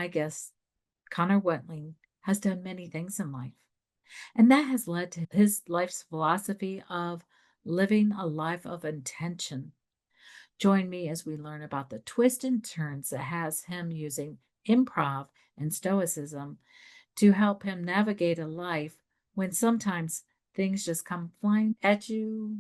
my guest, Connor Wentling, has done many things in life, and that has led to his life's philosophy of living a life of intention. Join me as we learn about the twists and turns that has him using improv and stoicism to help him navigate a life when sometimes things just come flying at you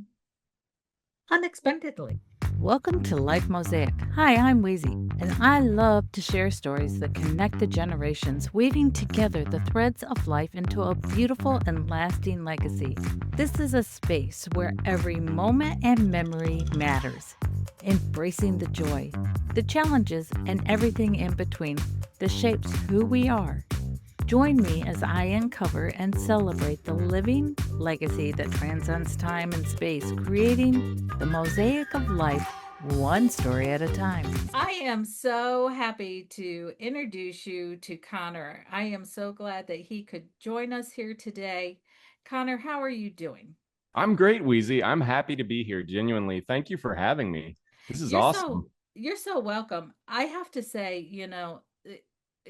unexpectedly. Welcome to Life Mosaic. Hi, I'm Weezy, and I love to share stories that connect the generations, weaving together the threads of life into a beautiful and lasting legacy. This is a space where every moment and memory matters, embracing the joy, the challenges, and everything in between that shapes who we are. Join me as I uncover and celebrate the living legacy that transcends time and space, creating the mosaic of life, one story at a time. I am so happy to introduce you to Connor. I am so glad that he could join us here today. Connor, how are you doing? I'm great, Weezy. I'm happy to be here. Genuinely. Thank you for having me. This is You're so awesome. you're so welcome. I have to say,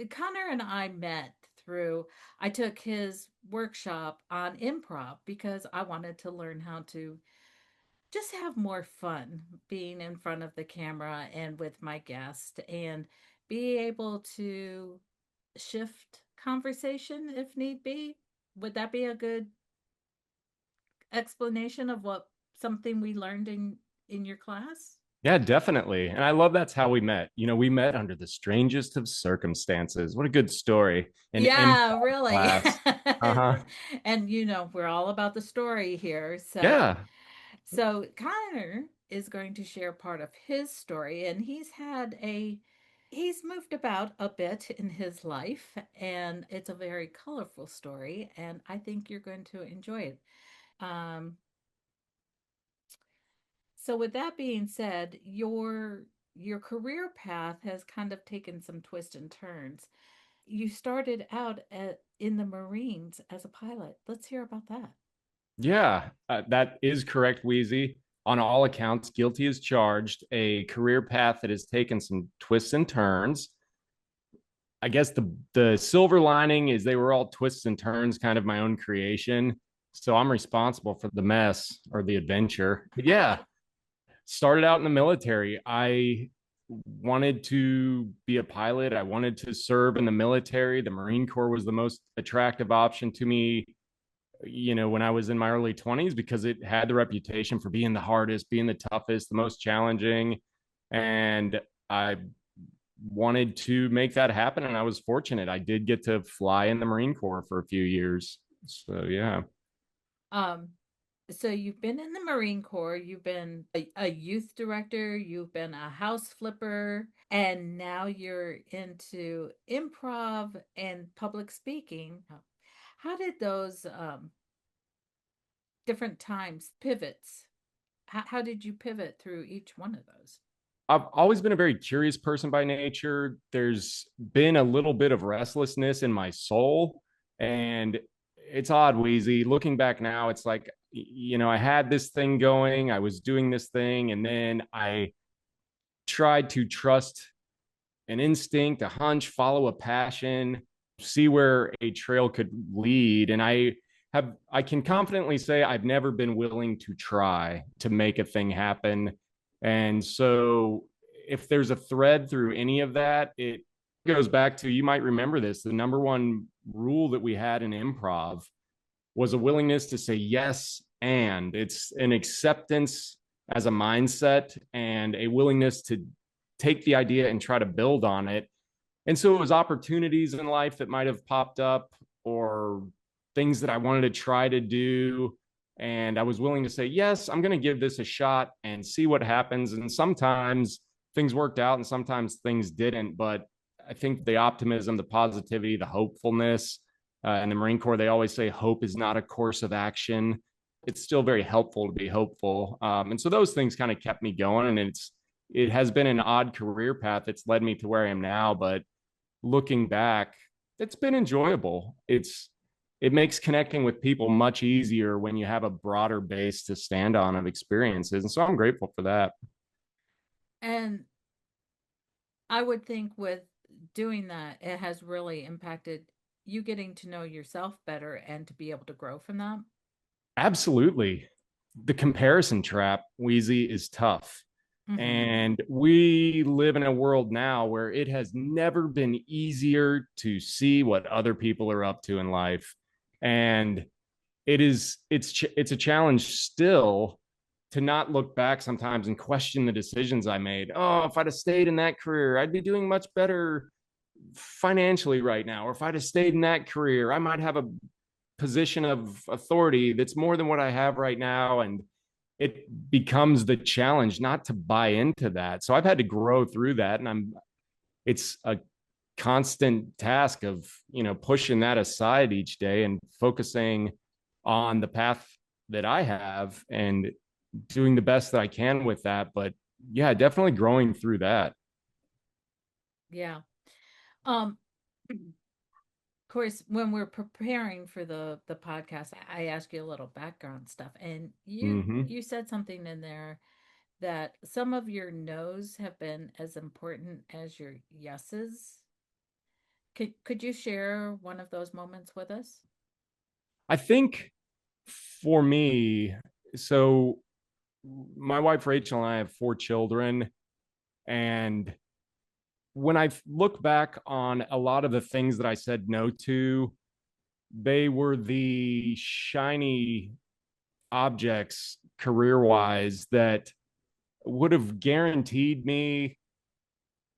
Connor and I met through I took his workshop on improv because I wanted to learn how to just have more fun being in front of the camera and with my guest and be able to shift conversation if need be. Would that be a good explanation of what something we learned in your class? Yeah, definitely. And I love that's how we met. We met under the strangest of circumstances. What a good story. An Yeah, improv really. class. Uh-huh. And we're all about the story here. So Yeah. so Connor is going to share part of his story, and he's moved about a bit in his life, and it's a very colorful story, and I think you're going to enjoy it. Um so with that being said, your career path has kind of taken some twists and turns. You started out in the Marines as a pilot. Let's hear about that. Yeah, that is correct, Wheezy. On all accounts, guilty as charged. A career path that has taken some twists and turns. I guess the silver lining is they were all twists and turns, kind of my own creation. So I'm responsible for the mess or the adventure. But yeah, started out in the military. I wanted to be a pilot. I wanted to serve in the military. The Marine Corps was the most attractive option to me, when I was in my early 20s because it had the reputation for being the hardest, being the toughest, the most challenging. And I wanted to make that happen. And I was fortunate. I did get to fly in the Marine Corps for a few years. So, yeah. Um, so you've been in the Marine Corps, you've been a youth director, you've been a house flipper, and now you're into improv and public speaking. How did those different times pivots? How did you pivot through each one of those? I've always been a very curious person by nature. There's been a little bit of restlessness in my soul. And it's odd, Wheezy. Looking back now, it's like, I had this thing going, I was doing this thing, and then I tried to trust an instinct, a hunch, follow a passion, see where a trail could lead. And I can confidently say I've never been willing to try to make a thing happen. And so if there's a thread through any of that, it goes back to, you might remember this, the number one rule that we had in improv was a willingness to say yes. And it's an acceptance as a mindset and a willingness to take the idea and try to build on it. And so it was opportunities in life that might have popped up or things that I wanted to try to do. And I was willing to say, yes, I'm going to give this a shot and see what happens. And sometimes things worked out and sometimes things didn't. But I think the optimism, the positivity, the hopefulness, in the Marine Corps, they always say hope is not a course of action. It's still very helpful to be hopeful. And so those things kind of kept me going. And it has been an odd career path that's led me to where I am now. But looking back, it's been enjoyable. It makes connecting with people much easier when you have a broader base to stand on of experiences. And so I'm grateful for that. And I would think with doing that, it has really impacted you getting to know yourself better and to be able to grow from that. Absolutely. The comparison trap, Wheezy, is tough. Mm-hmm. And we live in a world now where it has never been easier to see what other people are up to in life. And it's a challenge still to not look back sometimes and question the decisions I made. Oh, if I'd have stayed in that career, I'd be doing much better financially right now. Or if I'd have stayed in that career, I might have a position of authority that's more than what I have right now. And it becomes the challenge not to buy into that. So I've had to grow through that. And it's a constant task of, pushing that aside each day and focusing on the path that I have and doing the best that I can with that. But yeah, definitely growing through that. Yeah. Um, of course, when we're preparing for the podcast, I ask you a little background stuff, and Mm-hmm. you said something in there that some of your no's have been as important as your yeses. Could you share one of those moments with us? I think for me, so my wife Rachel and I have 4 children, and when I look back on a lot of the things that I said no to, they were the shiny objects career wise that would have guaranteed me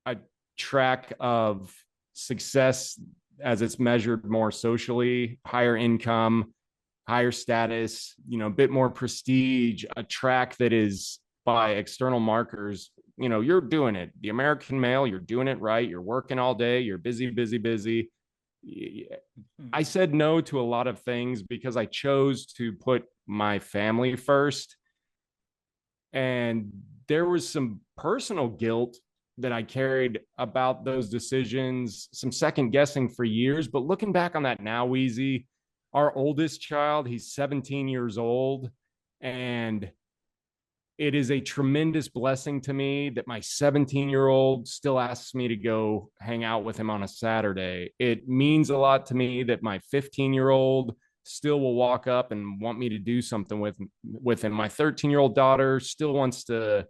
a track of success as it's measured more socially, higher income, higher status, a bit more prestige, a track that is by external markers. You're doing it. The American male, you're doing it right. You're working all day. You're busy, busy, busy. Hmm. I said no to a lot of things because I chose to put my family first. And there was some personal guilt that I carried about those decisions, some second guessing for years. But looking back on that now, Weezy, our oldest child, he's 17 years old. And it is a tremendous blessing to me that my 17-year-old still asks me to go hang out with him on a Saturday. It means a lot to me that my 15-year-old still will walk up and want me to do something with him. My 13-year-old daughter still wants to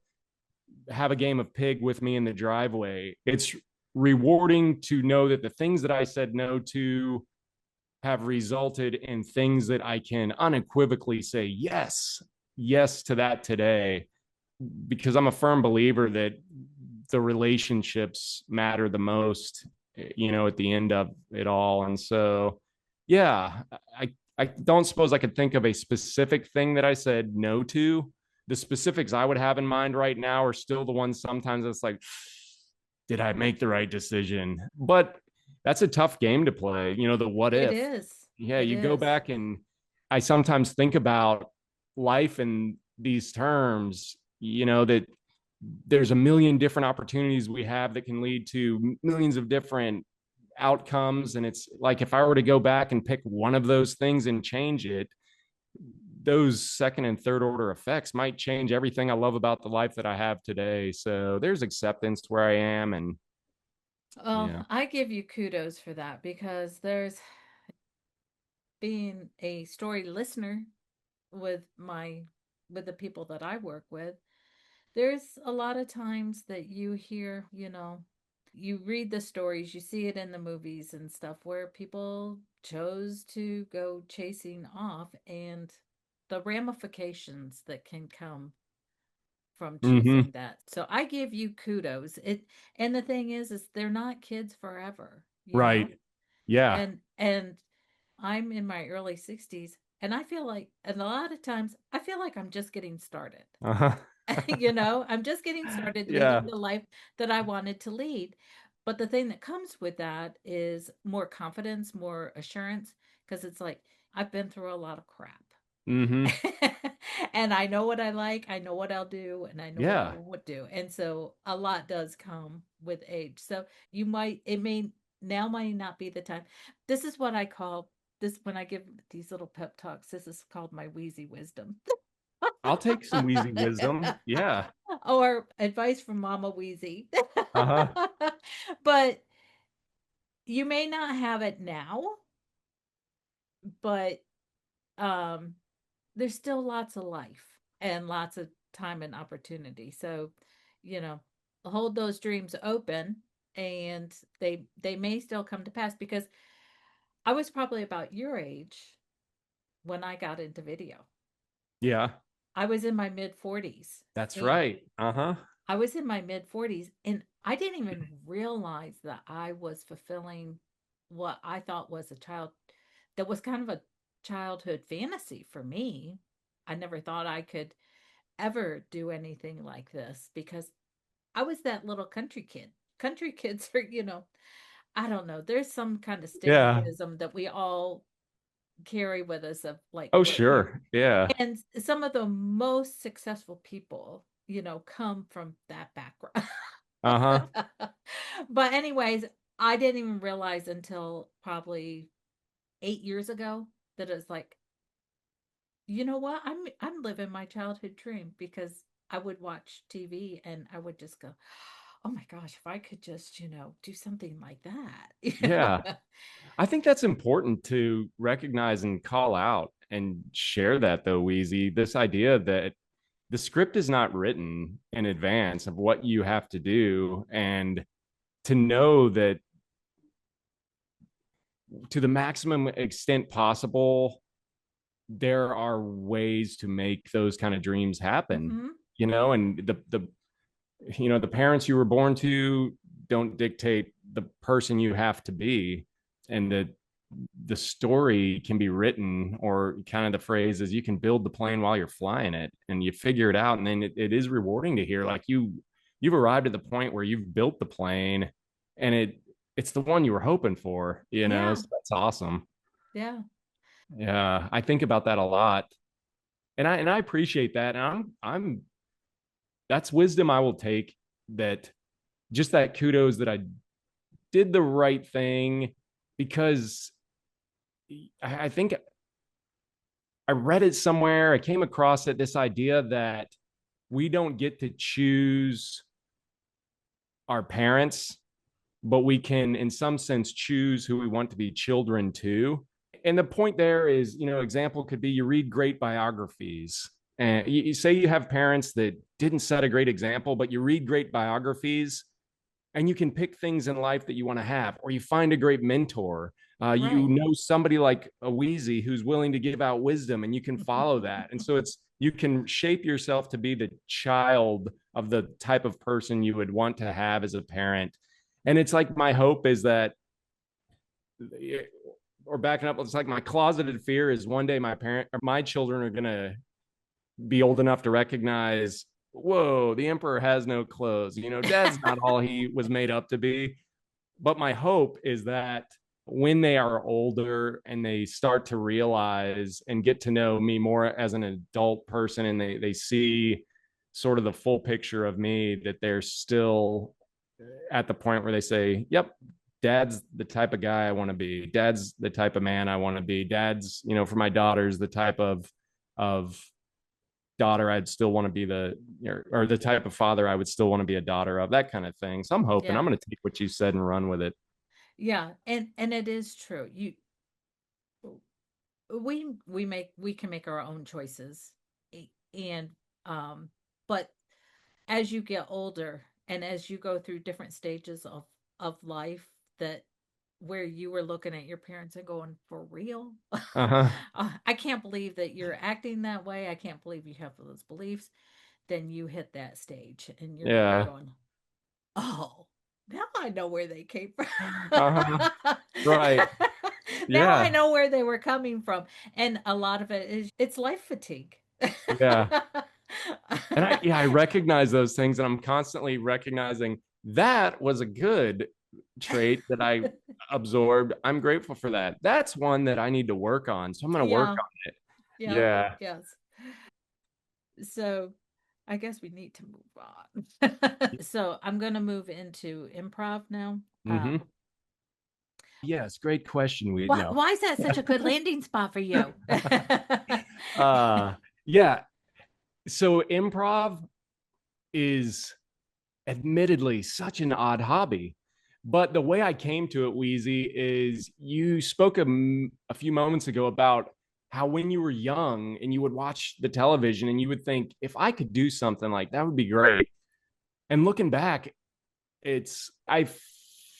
have a game of pig with me in the driveway. It's rewarding to know that the things that I said no to have resulted in things that I can unequivocally say yes to that today, because I'm a firm believer that the relationships matter the most, at the end of it all. And so, yeah, I don't suppose I could think of a specific thing that I said no to. The specifics I would have in mind right now are still the ones sometimes it's like, did I make the right decision? But that's a tough game to play, the what It if. is. Yeah, It you go is. back and I sometimes think about life in these terms, that there's a million different opportunities we have that can lead to millions of different outcomes. And it's like if I were to go back and pick one of those things and change it, those second and third order effects might change everything I love about the life that I have today. So there's acceptance where I am. And Well, yeah. I give you kudos for that because there's being a story listener with my with the people that I work with. There's a lot of times that you hear, you read the stories, you see it in the movies and stuff where people chose to go chasing off and the ramifications that can come from Mm-hmm. choosing that. So I give you kudos. It and the thing is they're not kids forever, Right. Yeah. And I'm in my early 60s and I feel like and a lot of times I feel like I'm just getting started. Uh-huh. I'm just getting started leading Yeah. the life that I wanted to lead. But the thing that comes with that is more confidence, more assurance, because it's like I've been through a lot of crap. Mm-hmm. And I know what I like, I know what I'll do, and I know what I Yeah. won't do. And so a lot does come with age. So it may now might not be the time. This is what I call this when I give these little pep talks. This is called my wheezy wisdom. I'll take some wheezy wisdom. Yeah. Or advice from Mama Wheezy. Uh-huh. But you may not have it now, but um there's still lots of life and lots of time and opportunity. So, you know, hold those dreams open, and they may still come to pass, because I was probably about your age when I got into video. Yeah, I was in my mid 40s. that's And right. Uh-huh. I was in my mid 40s, and I didn't even realize that I was fulfilling what I thought was a child, that was kind of a childhood fantasy for me. I never thought I could ever do anything like this, because I was that little country kid. Country kids are, I don't know. There's some kind of Yeah. stigmatism that we all carry with us, of like Oh, what you, sure. Yeah. and some of the most successful people, come from that background. Uh-huh. But anyways, I didn't even realize until probably 8 years ago that it's like, you know what? I'm living my childhood dream, because I would watch TV and I would just go, "Oh my gosh, if I could just, do something like that." Yeah. I think that's important to recognize and call out and share that, though, Wheezy. This idea that the script is not written in advance of what you have to do, and to know that to the maximum extent possible, there are ways to make those kind of dreams happen, Mhm. and the parents you were born to don't dictate the person you have to be, and the story can be written, or kind of the phrase is, you can build the plane while you're flying it, and you figure it out, and then it is rewarding to hear like you've arrived at the point where you've built the plane, and it's the one you were hoping for, Yeah. so that's awesome. Yeah. Yeah, I think about that a lot, and I appreciate that, and I'm that's wisdom I will take, that just that kudos that I did the right thing, because I think I read it somewhere. I came across it, this idea that we don't get to choose our parents, but we can, in some sense, choose who we want to be children to. And the point there is, example could be, you read great biographies, and you say you have parents that didn't set a great example, but you read great biographies, and you can pick things in life that you want to have, or you find a great mentor. You Right. know somebody like a Weezy who's willing to give out wisdom, and you can follow that. And so you can shape yourself to be the child of the type of person you would want to have as a parent. And it's like, my hope is that, or backing up, it's like my closeted fear is one day my children are gonna be old enough to recognize, whoa, the emperor has no clothes. Dad's not all he was made up to be. But my hope is that when they are older and they start to realize and get to know me more as an adult person, and they see sort of the full picture of me, that they're still at the point where they say, yep, dad's the type of guy I want to be. Dad's the type of man I want to be. Dad's, for my daughters, the type of daughter I'd still want to be, or the type of father I would still want to be a daughter of, that kind of thing. So I'm hoping, I'm Yeah. going to take what you said and run with it. Yeah. And it is true. We can make our own choices. And but as you get older, and as you go through different stages of life, that where you were looking at your parents and going, for real? Uh-huh. I can't believe that you're acting that way. I can't believe you have those beliefs. Then you hit that stage and you're kind of Yeah. going, oh, now I know where they came from. Uh-huh. Right. Now I Yeah. know where they were coming from. And a lot of it is, it's life fatigue. Yeah. And I recognize those things, and I'm constantly recognizing that was a good trait that I absorbed. I'm grateful for that. That's one that I need to work on. So I'm going to work Yeah. on it. Yeah. Yeah. Yes. So I guess we need to move on. So I'm going to move into improv now. Mm-hmm. Yes. Great question. We Why, know. why is that such a good landing spot for you? uh yeah. So improv is admittedly such an odd hobby, But the way I came to it, Weezy, is you spoke a few moments ago about how when you were young and you would watch the television and you would think, if I could do something like that would be great. And looking back, I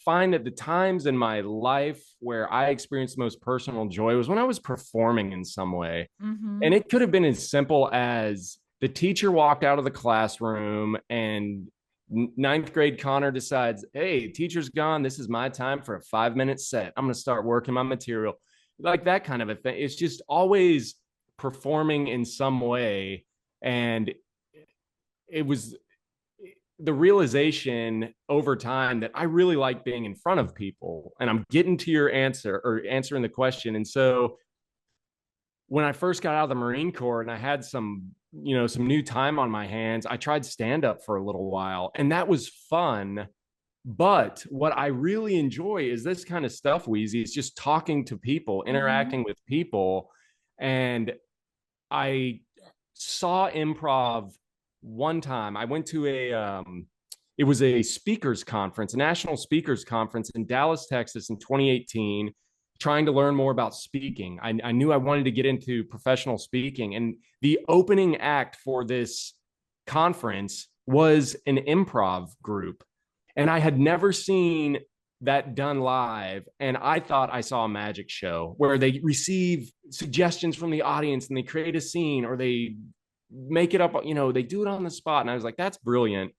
find that the times in my life where I experienced the most personal joy was when I was performing in some way. Mm-hmm. And it could have been as simple as the teacher walked out of the classroom and ninth grade Connor decides, hey, teacher's gone. This is my time for a 5 minute set. I'm going to start working my material. Like that kind of a thing. It's just always performing in some way. And it was the realization over time that I really like being in front of people, and I'm getting to your answer or answering the question. And so when I first got out of the Marine Corps and I had some new time on my hands, I tried stand up for a little while, and that was fun. But what I really enjoy is this kind of stuff, Wheezy. It's just talking to people, Mm-hmm. interacting with people. And I saw improv one time. I went to it was a speakers conference, a national speakers conference in Dallas, Texas in 2018, trying to learn more about speaking. I knew I wanted to get into professional speaking. And the opening act for this conference was an improv group. And I had never seen that done live. And I thought I saw a magic show where they receive suggestions from the audience and they create a scene or they make it up, they do it on the spot. And I was like, that's brilliant.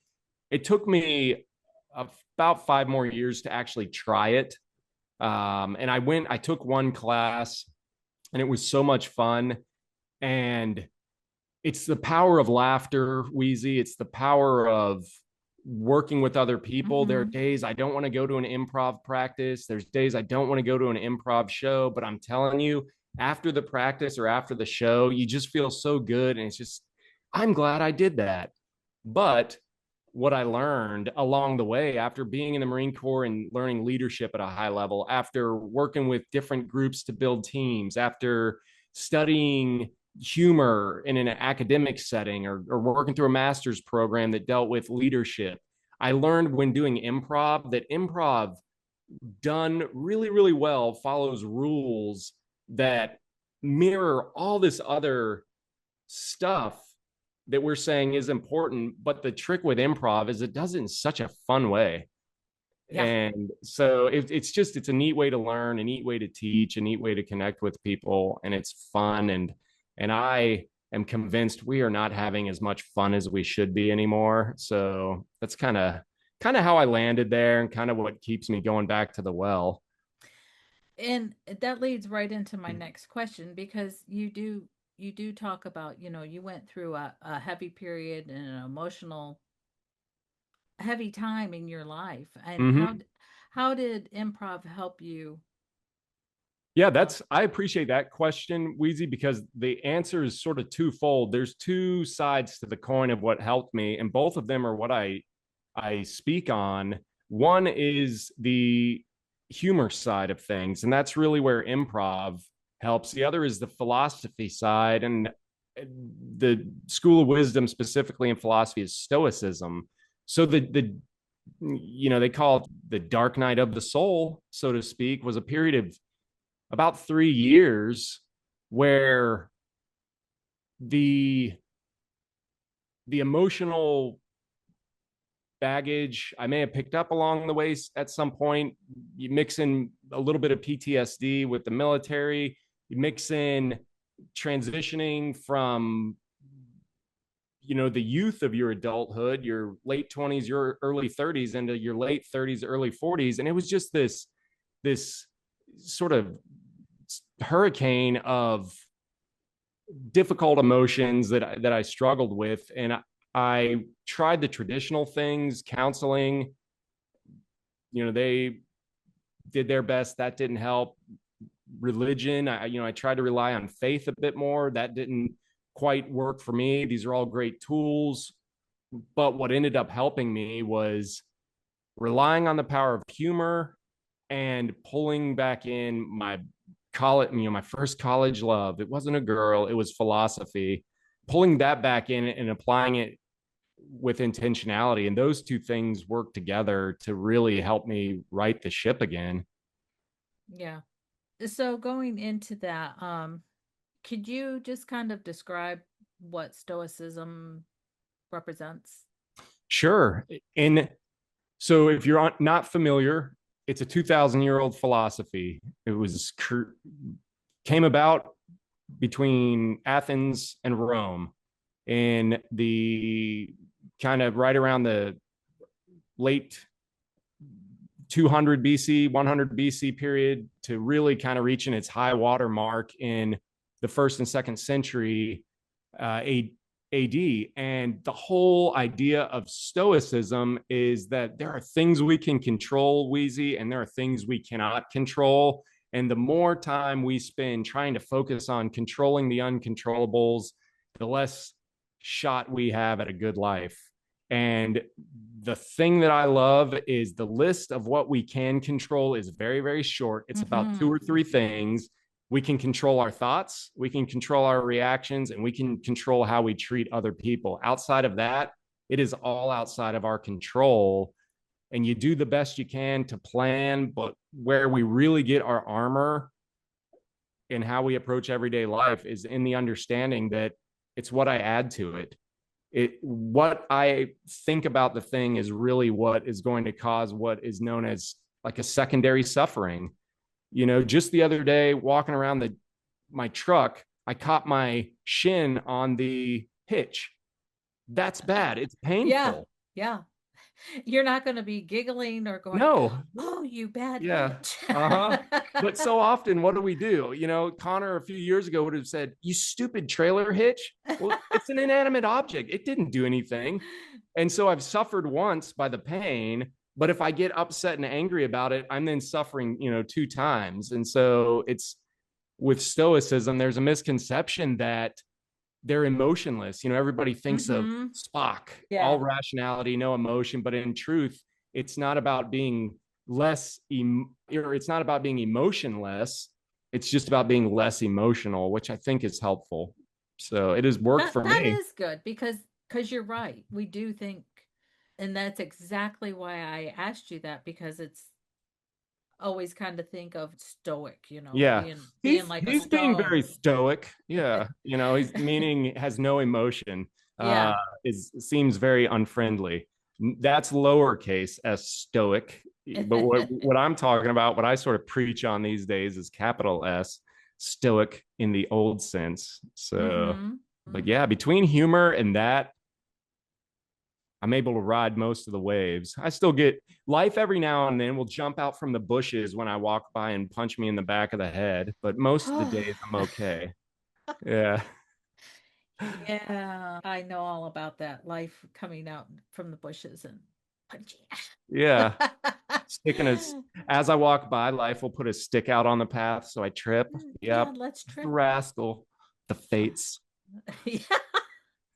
It took me about 5 more years to actually try it. And I took one class and it was so much fun. And it's the power of laughter, Wheezy. It's the power of working with other people. There are Mm-hmm. days I don't want to go to an improv practice. There's days I don't want to go to an improv show, but I'm telling you, after the practice or after the show, you just feel so good. And it's just, I'm glad I did that. But what I learned along the way after being in the Marine Corps and learning leadership at a high level, after working with different groups to build teams, after studying humor in an academic setting or working through a master's program that dealt with leadership, I learned when doing improv that improv done really, really well follows rules that mirror all this other stuff that we're saying is important. But the trick with improv is it does it in such a fun way. Yeah. And so it's a neat way to learn, a neat way to teach, a neat way to connect with people, and it's fun. And I am convinced we are not having as much fun as we should be anymore. So that's kind of how I landed there, and kind of what keeps me going back to the well. And that leads right into my next question, because you do talk about, you went through a heavy period and an emotional heavy time in your life. And Mm-hmm. how did improv help you? Yeah, Uh, I appreciate that question, Wheezy, because the answer is sort of twofold. There's two sides to the coin of what helped me, and both of them are what I speak on. One is the humor side of things, and that's really where improv helps. The other is the philosophy side, and the school of wisdom, specifically in philosophy, is Stoicism. So they call it the dark night of the soul, so to speak, was a period of about 3 years where the the emotional baggage I may have picked up along the way at some point, you mix in a little bit of PTSD with the military, you mix in transitioning from the youth of your adulthood, your late 20s, your early 30s, into your late 30s, early 40s. And it was just this sort of hurricane of difficult emotions that I struggled with. And I tried the traditional things, counseling. They did their best. That didn't help. Religion, I tried to rely on faith a bit more. That didn't quite work for me. These are all great tools. But what ended up helping me was relying on the power of humor and pulling back in my college, my first college love. It wasn't a girl, it was philosophy. Pulling that back in and applying it with intentionality. And those two things work together to really help me right the ship again. Yeah. So going into that, could you just kind of describe what Stoicism represents? Sure. And so if you're not familiar, it's a 2,000-year-old philosophy. It was came about between Athens and Rome in the kind of right around the late 200 BC, 100 BC period to really kind of reaching its high water mark in the first and second century AD. And the whole idea of Stoicism is that there are things we can control, Weezy, and there are things we cannot control. And the more time we spend trying to focus on controlling the uncontrollables, the less shot we have at a good life. And the thing that I love is the list of what we can control is very, very short. It's about two or three things. We can control our thoughts, we can control our reactions, and we can control how we treat other people. Outside of that, it is all outside of our control. And you do the best you can to plan, but where we really get our armor in how we approach everyday life is in the understanding that it's what I add to it. What I think about the thing is really what is going to cause what is known as like a secondary suffering. You know, just the other day walking around my truck, I caught my shin on the hitch. That's bad. It's Yeah. painful. Yeah. You're not going to be giggling or going, No. "Oh, you bad Yeah. bitch." Uh-huh. But so often, what do? You know, Connor a few years ago would have said, "You stupid trailer hitch." Well, it's an inanimate object. It didn't do anything. And so I've suffered once by the pain, but if I get upset and angry about it, I'm then suffering, two times. And so it's with Stoicism, there's a misconception that they're emotionless. You know, everybody thinks of Spock, Yeah. all rationality, no emotion, but in truth, it's not about being or it's not about being emotionless. It's just about being less emotional, which I think is helpful. So it has worked for That me. is good because you're right. We do think, and that's exactly why I asked you that, because it's always kind of think of stoic, Yeah. being He's like a he's being stone. very stoic. Yeah. He's meaning has no emotion. Uh Yeah. is seems very unfriendly. That's lowercase s stoic. But what I'm talking about, what I sort of preach on these days is capital S, stoic in the old sense. So, Mm-hmm. but yeah, between humor and that, I'm able to ride most of the waves. I still get life every now and then will jump out from the bushes when I walk by and punch me in the back of the head, but most of the days I'm okay. Yeah. Yeah, I know all about that. Life coming out from the bushes and punchy. Yeah. Sticking as I walk by, life will put a stick out on the path, so I trip. Yeah, Yep. let's trip. Rascal. The fates. Yeah.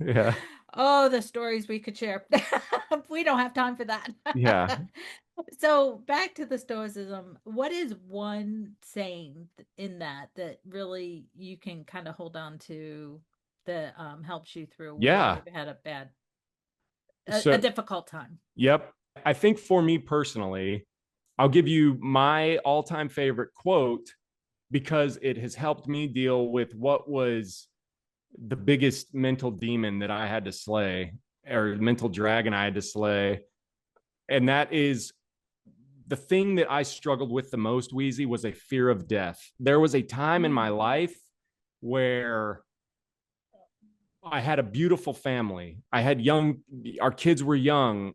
Yeah. Oh, the stories we could share. We don't have time for that. Yeah. So back to the Stoicism. What is one saying in that really you can kind of hold on to that helps you through when Yeah. you've had a So, difficult time? yep. I think for me personally, I'll give you my all-time favorite quote because it has helped me deal with what was the biggest mental demon that I had to slay, or mental dragon I had to slay. And that is the thing that I struggled with the most, Weezy, was a fear of death. There was a time in my Mm. life where I had a beautiful family. Our kids were young.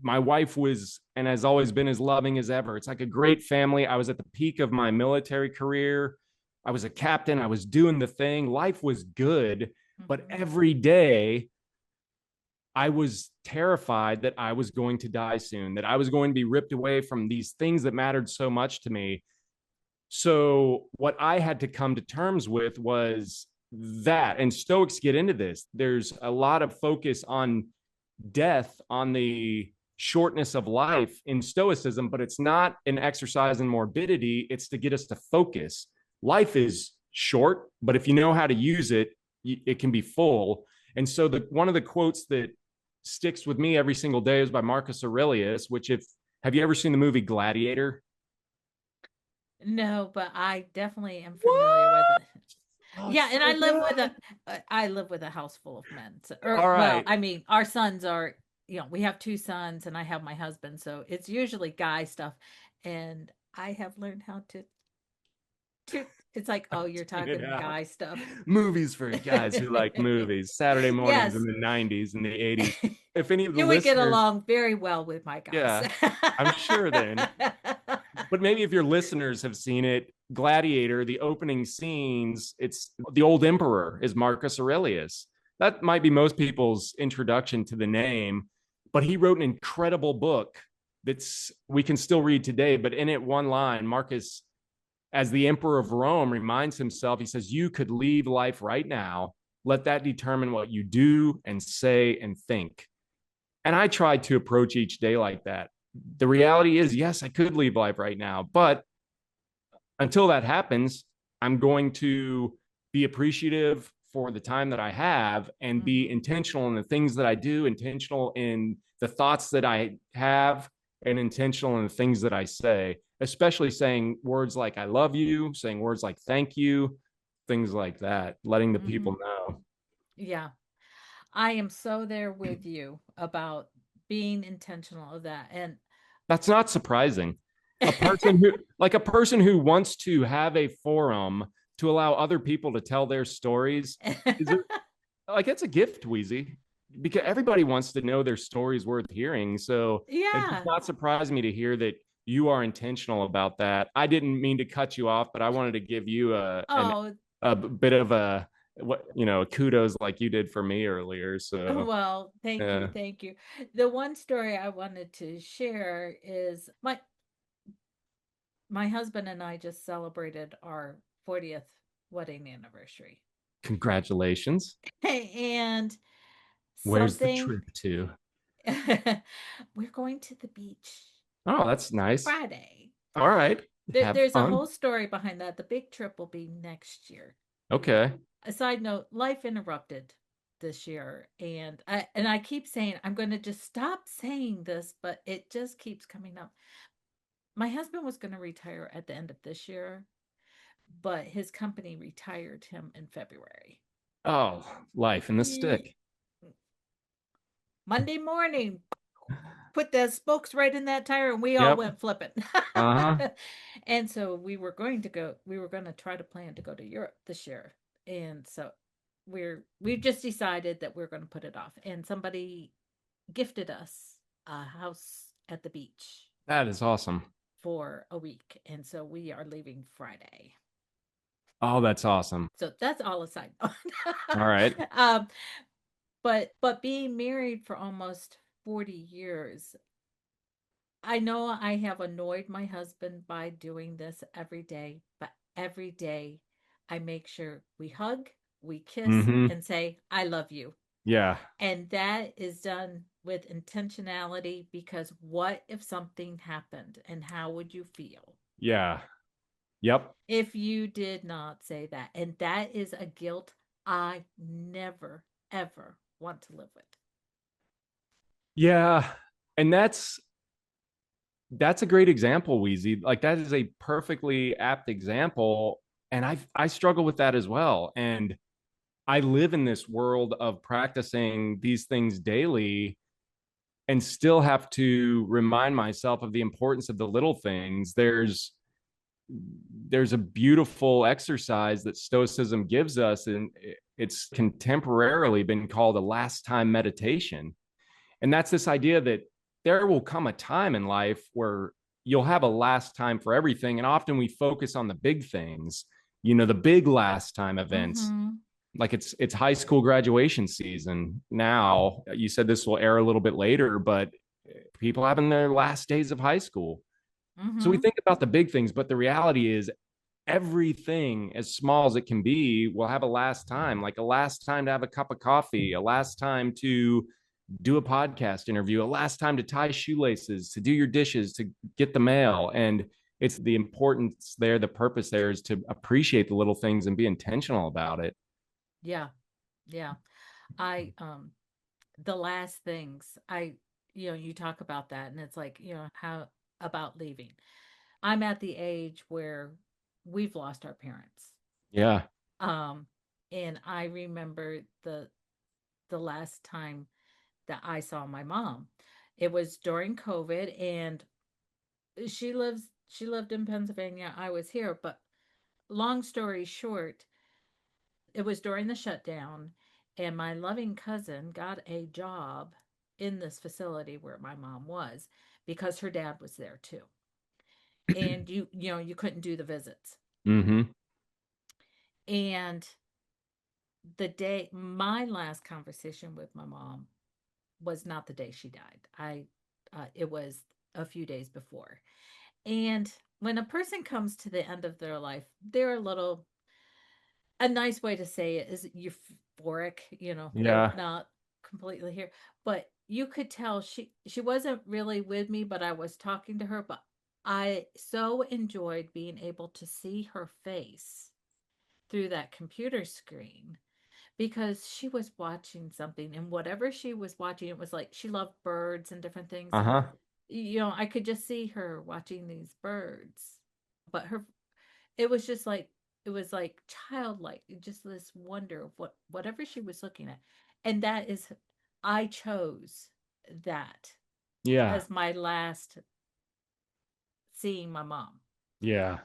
My wife was and has always been as loving as ever. It's like a great family. I was at the peak of my military career. I was a captain. I was doing the thing. Life was good. But Mhm. every day, I was terrified that I was going to die soon, that I was going to be ripped away from these things that mattered so much to me. So, what I had to come to terms with was that, and Stoics get into this. There's a lot of focus on death, on the shortness of life in Stoicism, but it's not an exercise in morbidity. It's to get us to focus. Life is short, but if you know how to use it, it can be full. And so, one of the quotes that sticks with me every single day is by Marcus Aurelius, which if have you ever seen the movie Gladiator? No, but I definitely am familiar with What? it. Oh, Yeah, it's and so good. I live with a house full of men. So, or All well, right. I mean, our sons are, we have two sons and I have my husband, so it's usually guy stuff. And I have learned how to it's like, oh, you're Tune it talking out. guy stuff. Movies for guys who like movies. Saturday mornings in Yes. the 90s and the 80s. If any of the You would get listeners, along very well with my guys. yeah, I'm sure then. But maybe if your listeners have seen it, Gladiator, the opening scenes, it's the old emperor is Marcus Aurelius. That might be most people's introduction to the name, but he wrote an incredible book that's we can still read today. But in it, one line, Marcus, as the emperor of Rome, reminds himself, he says, "You could leave life right now. Let that determine what you do and say and think." And I tried to approach each day like that. The reality is, yes, I could leave life right now, but until that happens, I'm going to be appreciative for the time that I have and be Mhm. intentional in the things that I do, intentional in the thoughts that I have, and intentional in the things that I say, especially saying words like I love you, saying words like thank you, things like that, letting the people Mhm. know. Yeah. I am so there with you about being intentional of that. And That's not surprising. A person who wants to have a forum to allow other people to tell their stories is a, like it's a gift, Wheezy, because everybody wants to know their stories worth hearing. So it does yeah. not surprise me to hear that you are intentional about that. I didn't mean to cut you off, but I wanted to give you Oh, a bit of a what kudos like you did for me earlier. So well, thank you. yeah, Thank you. The one story I wanted to share is my husband and I just celebrated our 40th wedding anniversary. congratulations. And Where's the something trip to? we're going to the beach Oh, that's nice. Friday. All right, have There's a fun. whole story behind that. The big trip will be next year. Okay. A side note, life interrupted this year, and I keep saying I'm going to just stop saying this, but it just keeps coming up. My husband was going to retire at the end of this year, but his company retired him in February. Oh, life in the Ye- stick. Monday morning, put the spokes right in that tire, and we all Yep. went flipping. Uh-huh. And so we were going to try to plan to go to Europe this year. And so we've just decided that we're going to put it off. And somebody gifted us a house at the beach That is awesome. for a week. And so we are leaving Friday. Oh, that's awesome. So that's all aside. All right. um, but being married for almost 40 years, I know I have annoyed my husband by doing this every day, but every day I make sure we hug, we kiss, Mm-hmm. and say, I love you. Yeah. And that is done with intentionality because what if something happened and how would you feel Yeah. Yep. if you did not say that? And that is a guilt I never, ever want to live with. Yeah. And that's a great example, Wheezy. Like that is a perfectly apt example. And I struggle with that as well. And I live in this world of practicing these things daily and still have to remind myself of the importance of the little things. There's a beautiful exercise that Stoicism gives us, and it's contemporarily been called a last time meditation. And that's this idea that there will come a time in life where you'll have a last time for everything. And often we focus on the big things, the big last time events. Mm-hmm. Like it's high school graduation season now. You said this will air a little bit later, but people having their last days of high school. So we Mm-hmm. think about the big things, but the reality is everything as small as it can be will have a last time, like a last time to have a cup of coffee, a last time to do a podcast interview, a last time to tie shoelaces, to do your dishes, to get the mail. And it's the importance there, the purpose there is to appreciate the little things and be intentional about it. Yeah. Yeah. I The last things you talk about that, and it's like, how about leaving? I'm at the age where we've lost our parents. Yeah. Um, and I remember the last time that I saw my mom. It was during COVID, and she lived in Pennsylvania. I was here, but long story short, it was during the shutdown, and my loving cousin got a job in this facility where my mom was because her dad was there too. And you couldn't do the visits. Mm-hmm. And the day my last conversation with my mom was not the day she died. It was a few days before. And when a person comes to the end of their life, they're a nice way to say it is euphoric. They're Yeah. not completely here, but you could tell she wasn't really with me, but I was talking to her. But I so enjoyed being able to see her face through that computer screen because she was watching something, and whatever she was watching, it was like she loved birds and different things. And Uh-huh. I could just see her watching these birds, but her it was just like it was like childlike, just this wonder of whatever she was looking at. And that is, I chose that Yeah. as my last seeing my mom. Yeah.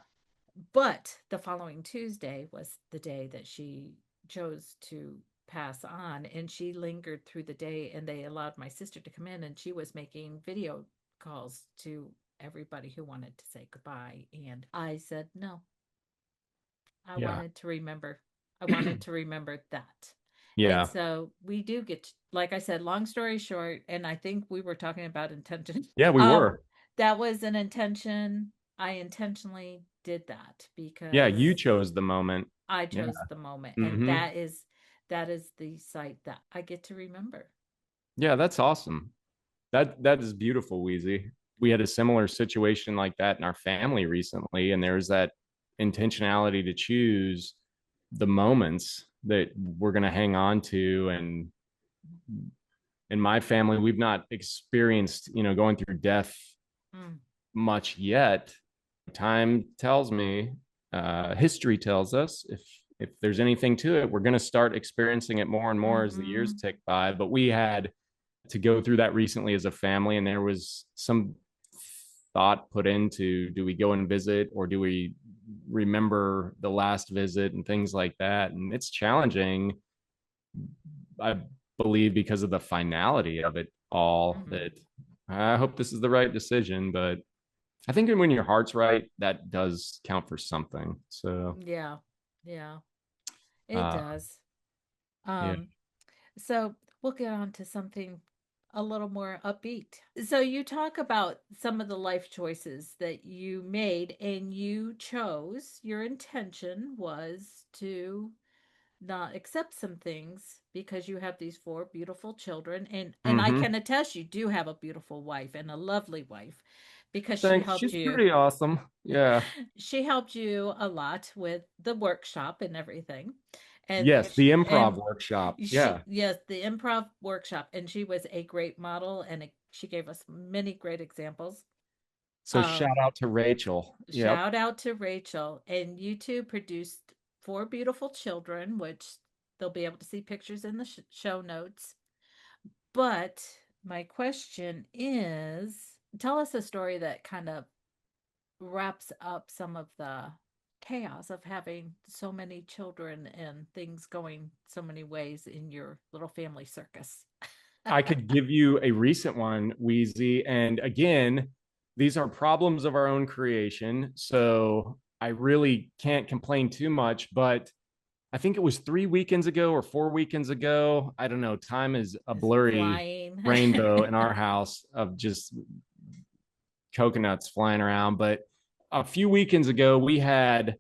But the following Tuesday was the day that she chose to pass on, and she lingered through the day, and they allowed my sister to come in, and she was making video calls to everybody who wanted to say goodbye. And I said no. I Yeah. wanted to remember. I wanted to remember that. And Yeah. so we do like I said, long story short, and I think we were talking about intention. Yeah, we Um, were. that was an intention. I intentionally did that Yeah, because you chose the moment. I Yeah. chose the moment. And Mm-hmm. that is the site that I get to remember. Yeah, that's awesome. That is beautiful, Weezy. We had a similar situation like that in our family recently, and there's that intentionality to choose the moments that we're going to hang on to. And in my family, we've not experienced, going through death Mm. much yet. Time tells me, history tells us, if there's anything to it, we're going to start experiencing it more and more as the years Mm-hmm. tick by. But we had to go through that recently as a family, and there was some thought put into, do we go and visit, or do we remember the last visit and things like that. And it's challenging, I believe, because of the finality of it all, Mm-hmm. that I hope this is the right decision. But I think when your heart's right, that does count for something. So Yeah. Yeah. It uh does. yeah. Um, So we'll get on to something a little more upbeat. So you talk about some of the life choices that you made, and you chose, your intention was to not accept some things because you have these four beautiful children, and I Mm-hmm. can attest you do have a beautiful wife and a lovely wife because she Thanks, helped she's you. pretty awesome. Yeah. She helped you a lot with the workshop and everything. And Yes, the improv and workshop. she Yeah. yes, the improv workshop, and she was a great model, and she gave us many great examples. So Um shout out to Rachel. Yep. Shout out to Rachel. And you two produced four beautiful children, which they'll be able to see pictures in the show notes. But my question is, tell us a story that kind of wraps up some of the chaos of having so many children and things going so many ways in your little family circus. I could give you a recent one, Wheezy. And again, these are problems of our own creation. So I really can't complain too much. But I think it was 3 weekends ago or 4 weekends ago. I don't know. Time is a Is blurry flying. rainbow in our house of just coconuts flying around. But a few weekends ago, we had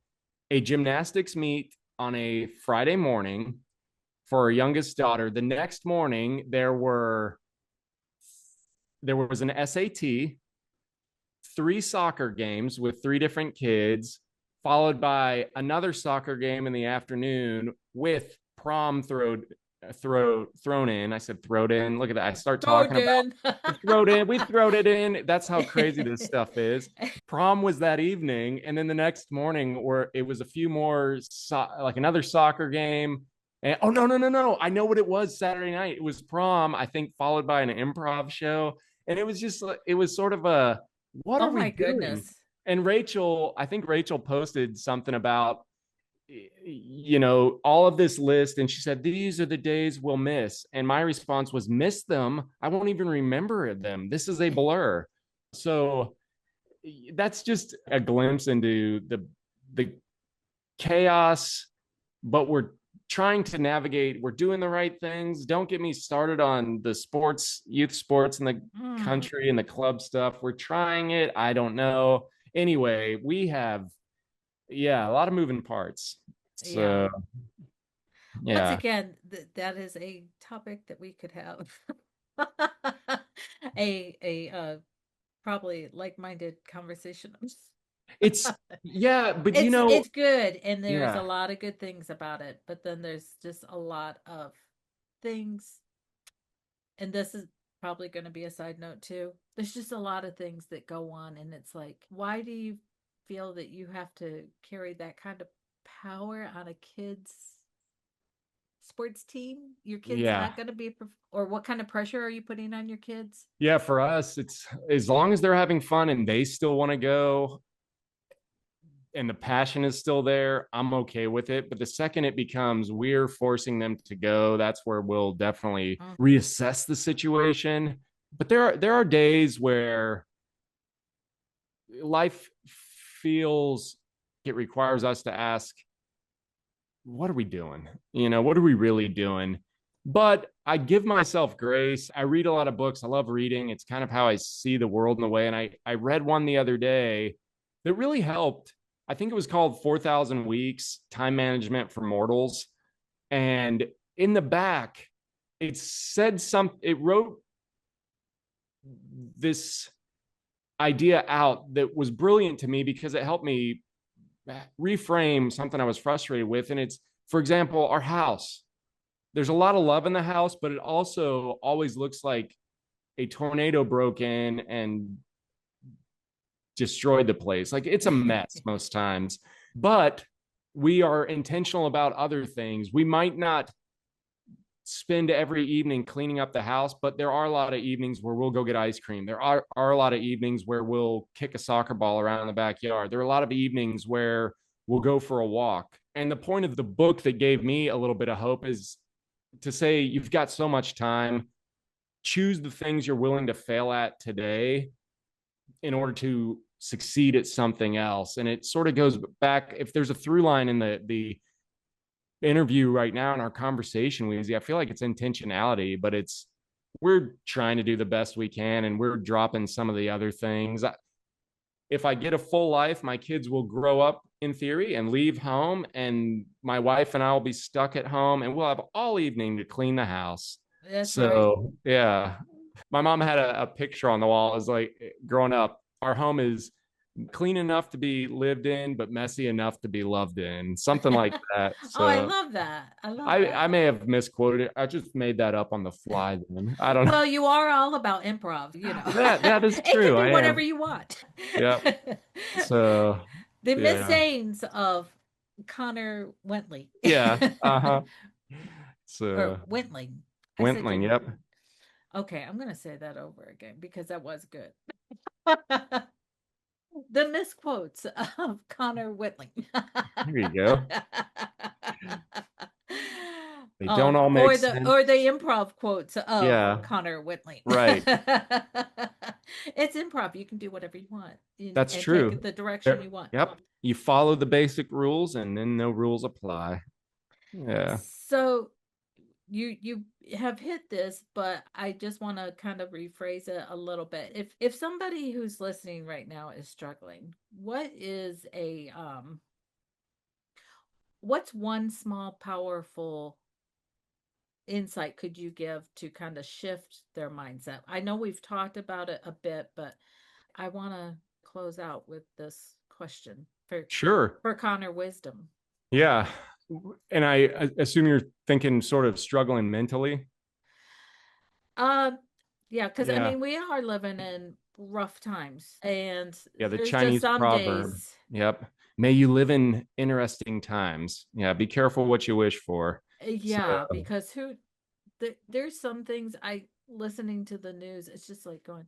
a gymnastics meet on a Friday morning for our youngest daughter. The next morning, there was an SAT, three soccer games with three different kids, followed by another soccer game in the afternoon with prom throw thrown in. I said thrown in. Look at that. I start Throw talking it about in. thrown in. We throwed it in. That's how crazy this stuff is. Prom was that evening, and then the next morning, where it was a few more like another soccer game. And oh no, no, no, no! I know what it was. Saturday night. It was prom. I think followed by an improv show, and it was just it was sort of a what Oh are we my doing? goodness. And Rachel, I think Rachel posted something about all of this list, and she said these are the days we'll miss, and my response was miss them, I won't even remember them, this is a blur. So that's just a glimpse into the chaos, but we're trying to navigate, we're doing the right things. Don't get me started on the sports, youth sports in the Mm. country and the club stuff. We're trying it, I don't know. Anyway, we have, yeah, a lot of moving parts. Yeah. So Once yeah, again, that is a topic that we could have a probably like-minded conversation. it's yeah, but It's good, and there's a yeah, lot of good things about it, but then there's just a lot of things, and this is probably going to be a side note too. There's just a lot of things that go on, and it's like, why do you feel that you have to carry that kind of power on a kid's sports team? Your kid's yeah, not going to be, or what kind of pressure are you putting on your kids? yeah. For us, it's as long as they're having fun and they still want to go and the passion is still there, I'm okay with it. But the second it becomes we're forcing them to go, that's where we'll definitely Mm. reassess the situation. But there are days where life feels it requires us to ask, what are we doing? What are we really doing? But I give myself grace. I read a lot of books. I love reading. It's kind of how I see the world in a way. And I read one the other day that really helped. I think it was called 4,000 Weeks Time Management for Mortals. And in the back, it wrote this idea out that was brilliant to me because it helped me reframe something I was frustrated with. And it's, for example, our house. There's a lot of love in the house, but it also always looks like a tornado broke in and destroyed the place. Like it's a mess most times, but we are intentional about other things. We might not spend every evening cleaning up the house, but there are a lot of evenings where we'll go get ice cream. There are a lot of evenings where we'll kick a soccer ball around in the backyard. There are a lot of evenings where we'll go for a walk. And the point of the book that gave me a little bit of hope is to say you've got so much time. Choose the things you're willing to fail at today in order to succeed at something else. And it sort of goes back, if there's a through line in the interview right now in our conversation, Weezy, I feel like it's intentionality, but it's we're trying to do the best we can and we're dropping some of the other things. If I get a full life, my kids will grow up in theory and leave home, and my wife and I will be stuck at home, and we'll have all evening to clean the house. That's right. So, yeah. My mom had a picture on the wall. Is like growing up, our home is clean enough to be lived in, but messy enough to be loved in, something like that. Oh, I So, love that. I love I that. may have misquoted it. I just made that up on the fly. Then I don't know. Well, you are all about improv, you know. That is It can true. be I whatever am. you want. Yep. So, The Miss yeah. Sayings of Connor Wentling. Yeah. Uh-huh. So Or Wentling. I said your Wentling, name. yep. Okay, I'm gonna say that over again because that was good. The misquotes of Connor Wentling. Here you go. They don't all make Or sense. the improv quotes of Yeah, Connor Wentling. right. It's improv. You can do whatever you want That's and take it true. the direction There- you want. Yep. You follow the basic rules and then no rules apply. Yeah. So you have hit this, but I just want to kind of rephrase it a little bit. If somebody who's listening right now is struggling, what's one small powerful insight could you give to kind of shift their mindset? I know we've talked about it a bit, but I want to close out with this question Sure. for Connor Wisdom. Yeah. And I assume you're thinking sort of struggling mentally. Uh, yeah, because I Yeah. mean, we are living in rough times, and Yeah. The there's just Chinese some proverb. days. Yep. May you live in interesting times. Yeah. Be careful what you wish for. So, Yeah, because there's some things I listening to the news, it's just like going,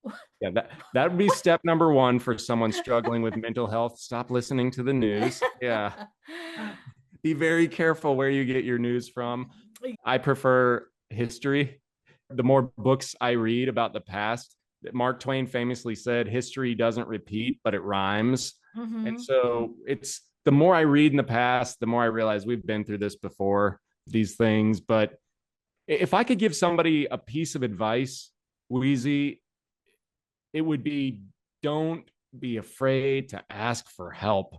what? yeah, that would be step number one for someone struggling with mental health. Stop listening to the news. Yeah. Be very careful where you get your news from. I prefer history. The more books I read about the past, Mark Twain famously said, history doesn't repeat, but it rhymes. And Mm-hmm. so it's the more I read in the past, the more I realize we've been through this before, these things. But if I could give somebody a piece of advice, Weezy, it would be don't be afraid to ask for help.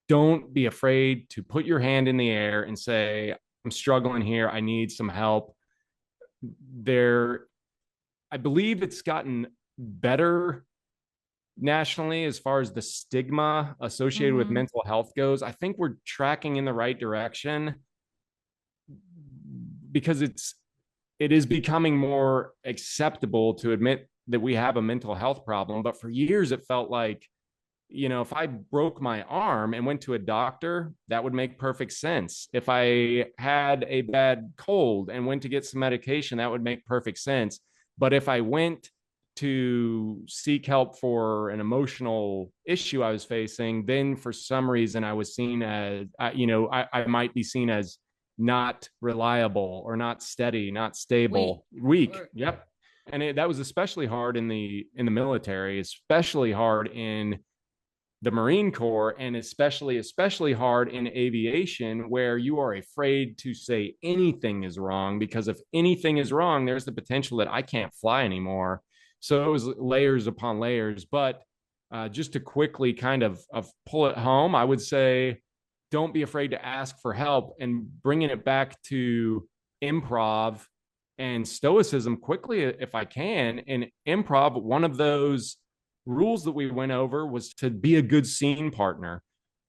Don't be afraid to put your hand in the air and say, I'm struggling here. I need some help. There, I believe it's gotten better nationally as far as the stigma associated with Mm-hmm. mental health goes. I think we're tracking in the right direction because it is becoming more acceptable to admit that we have a mental health problem. But for years, it felt like, if I broke my arm and went to a doctor, that would make perfect sense. If I had a bad cold and went to get some medication, that would make perfect sense. But if I went to seek help for an emotional issue I was facing, then for some reason I was seen as, I might be seen as not reliable or not steady, not Weak. stable, weak. Or Yep. And that was especially hard in the military, especially hard in the Marine Corps, and especially hard in aviation, where you are afraid to say anything is wrong, because if anything is wrong, there's the potential that I can't fly anymore. So it was layers upon layers. But just to quickly kind of pull it home, I would say don't be afraid to ask for help. And bringing it back to improv and stoicism quickly, if I can, in improv, one of those rules that we went over was to be a good scene partner.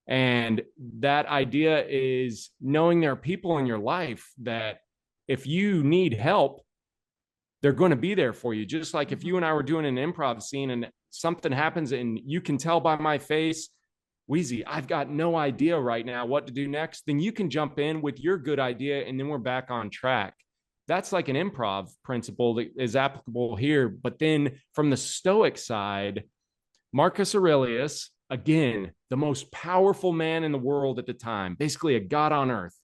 And that idea is knowing there are people in your life that if you need help, they're going to be there for you. Just like if you mm-hmm. and I were doing an improv scene and something happens and you can tell by my face, Weezy, I've got no idea right now what to do next, then you can jump in with your good idea and then we're back on track. That's like an improv principle that is applicable here. But then from the Stoic side, Marcus Aurelius, again, the most powerful man in the world at the time, basically a god on earth,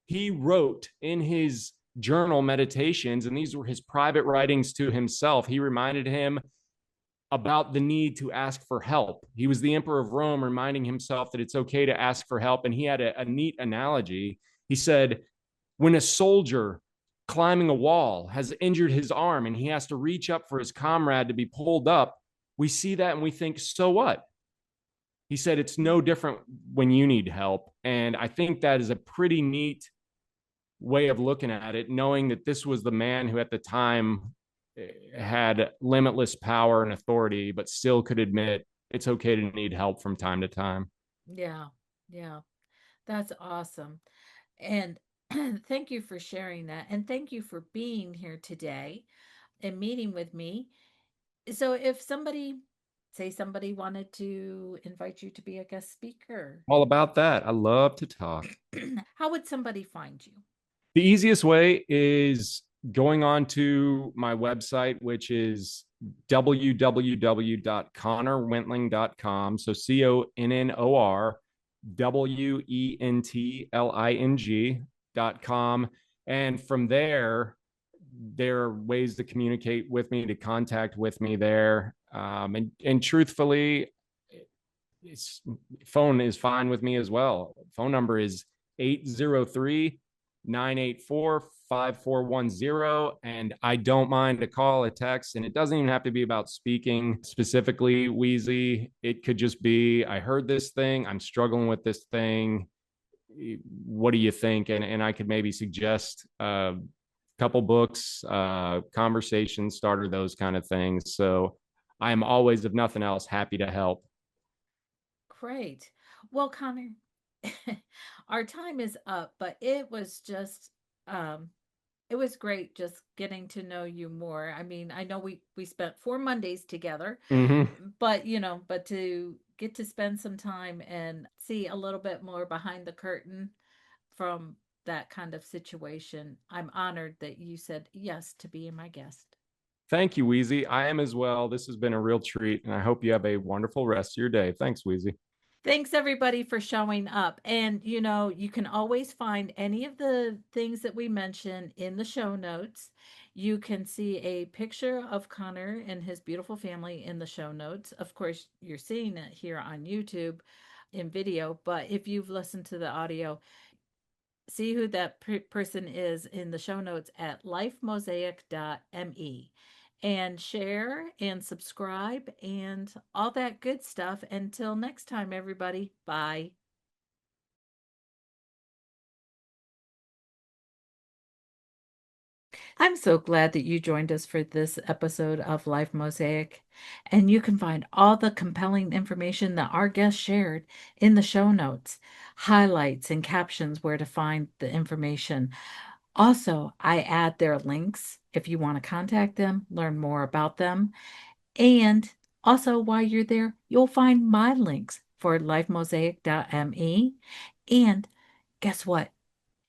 he wrote in his journal meditations, and these were his private writings to himself. He reminded him about the need to ask for help. He was the emperor of Rome, reminding himself that it's okay to ask for help. And he had a neat analogy. He said, when a soldier climbing a wall has injured his arm and he has to reach up for his comrade to be pulled up, we see that and we think, so what? He said, it's no different when you need help. And I think that is a pretty neat way of looking at it, knowing that this was the man who at the time had limitless power and authority, but still could admit it's okay to need help from time to time. Yeah, yeah, that's awesome. And thank you for sharing that. And thank you for being here today and meeting with me. So, if somebody, say somebody wanted to invite you to be a guest speaker, All about that. I love to talk. how would somebody find you? The easiest way is going on to my website, which is www.connorwentling.com. So ConnorWentling.com. And from there are ways to communicate with me, to contact with me there. And truthfully, it's, phone is fine with me as well. Phone number is 803-984-5410. And I don't mind a call, a text, and it doesn't even have to be about speaking specifically, Weezy. It could just be, I heard this thing, I'm struggling with this thing. What do you think? And I could maybe suggest a couple books, conversation starter, those kind of things. So I'm always, if nothing else, happy to help. Great. Well, Connor, our time is up, but it was just um it was great just getting to know you more. I mean, I know we spent 4 Mondays together, Hmm. but but to get to spend some time and see a little bit more behind the curtain from that kind of situation, I'm honored that you said yes to being my guest. Thank you, Weezy. I am as well. This has been a real treat, and I hope you have a wonderful rest of your day. Thanks, Weezy. Thanks everybody for showing up. And you can always find any of the things that we mention in the show notes. You can see a picture of Connor and his beautiful family in the show notes. Of course, you're seeing it here on YouTube in video, but if you've listened to the audio, see who that person is in the show notes at lifemosaic.me, and share and subscribe and all that good stuff. Until next time, everybody, bye. I'm so glad that you joined us for this episode of Life Mosaic. And you can find all the compelling information that our guests shared in the show notes, highlights and captions where to find the information. Also, I add their links if you want to contact them, learn more about them. And also, while you're there, you'll find my links for lifemosaic.me. And guess what?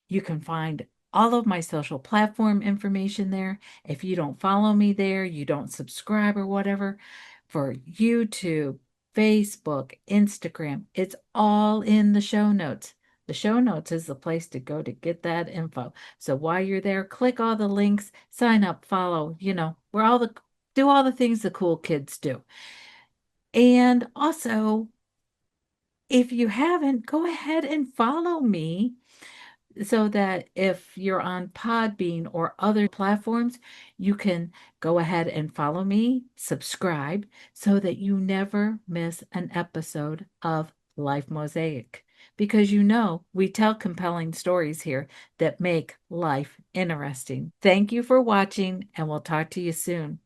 You can find all of my social platform information there. If you don't follow me there, you don't subscribe or whatever, for YouTube, Facebook, Instagram, it's all in the show notes. The show notes is the place to go to get that info. So while you're there, click all the links, sign up, follow, we're all the do all the things the cool kids do. And also, if you haven't, go ahead and follow me so that if you're on Podbean or other platforms, you can go ahead and follow me, subscribe, so that you never miss an episode of Life Mosaic. Because we tell compelling stories here that make life interesting. Thank you for watching, and we'll talk to you soon.